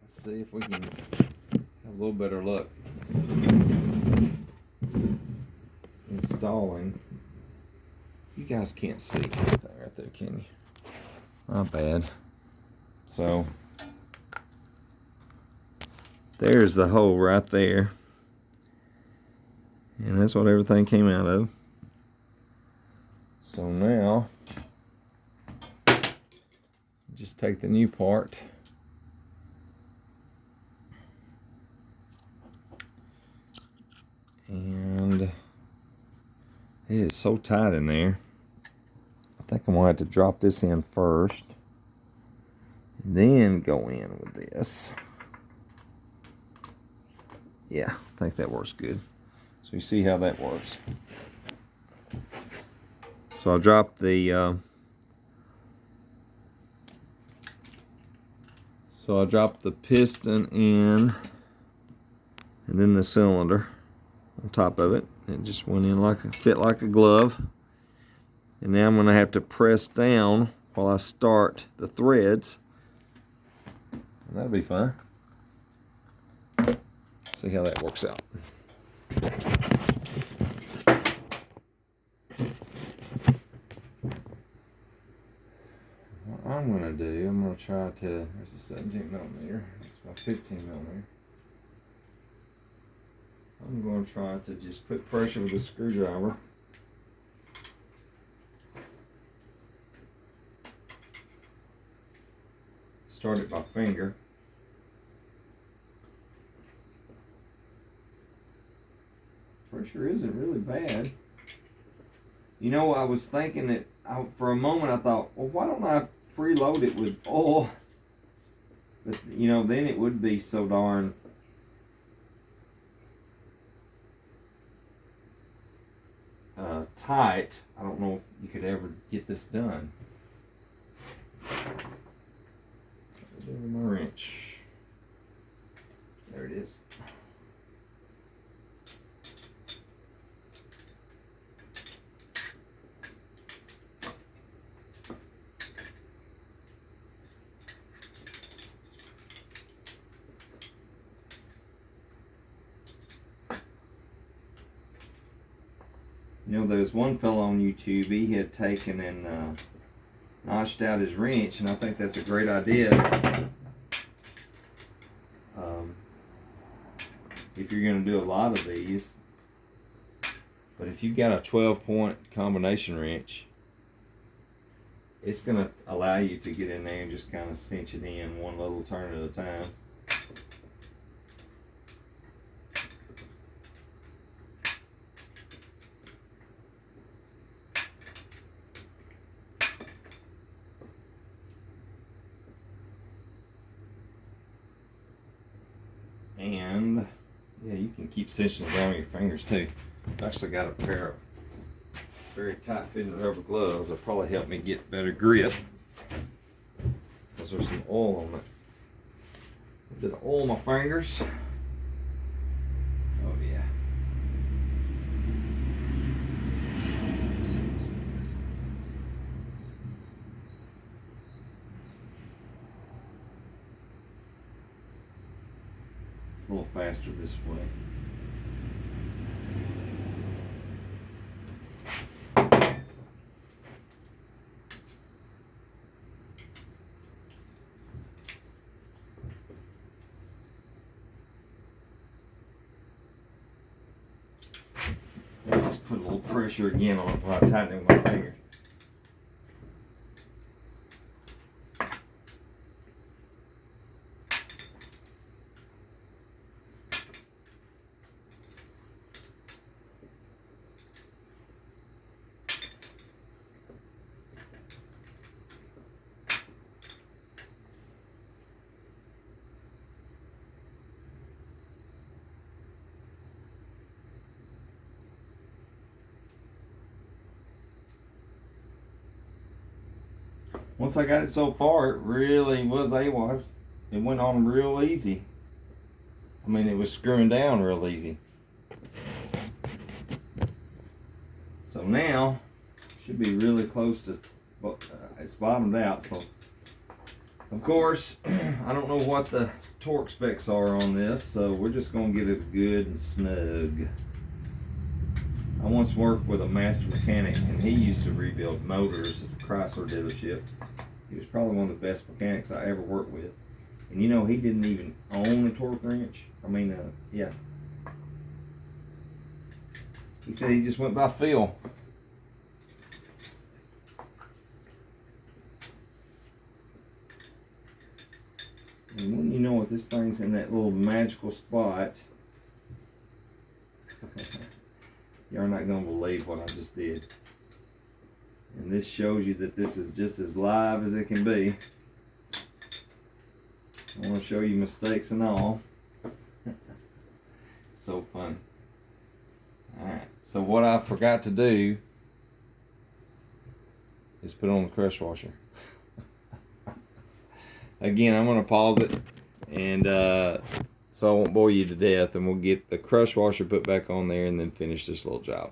Let's see if we can have a little better luck installing. You guys can't see that right there, can you? Not bad. So there's the hole right there, and that's what everything came out of. So now just take the new part and it is so tight in there. I think I'm gonna have to drop this in first and then go in with this. Yeah, I think that works good. So you see how that works. So I'll drop the piston in, and then the cylinder on top of it. It just went in fit like a glove. And now I'm going to have to press down while I start the threads. And that'll be fun. See how that works out. What I'm going to do, I'm going to try to, there's a 17 millimeter, that's my 15 millimeter. I'm going to try to just put pressure with a screwdriver. Start it by finger. Pressure isn't really bad. You know, I was thinking that for a moment I thought, well, why don't I preload it with oil? But you know, then it would be so darn tight. I don't know if you could ever get this done. There's my wrench. There it is. You know, there was one fellow on YouTube, he had taken and notched out his wrench, and I think that's a great idea. If you're going to do a lot of these. But if you've got a 12-point combination wrench, it's going to allow you to get in there and just kind of cinch it in one little turn at a time. And yeah, you can keep cinching it down with your fingers too. I've actually got a pair of very tight fitting rubber gloves that'll probably help me get better grip, because there's some oil on it. A bit of oil on my fingers. Oh yeah. A little faster this way. Just put a little pressure again on it while I tighten it with my finger. Once I got it so far, it really was able, it went on real easy. I mean, it was screwing down real easy. So now, should be really close to, it's bottomed out. So, of course, I don't know what the torque specs are on this, so we're just going to get it good and snug. I once worked with a master mechanic, and he used to rebuild motors at the Chrysler dealership. He was probably one of the best mechanics I ever worked with. And you know, he didn't even own a torque wrench. Yeah. He said he just went by feel. And when you know if this thing's in that little magical spot, you're not going to believe what I just did. And this shows you that this is just as live as it can be. I want to show you mistakes and all. So funny. Alright, so what I forgot to do is put on the crush washer. Again, I'm going to pause it, and so I won't bore you to death, and we'll get the crush washer put back on there and then finish this little job.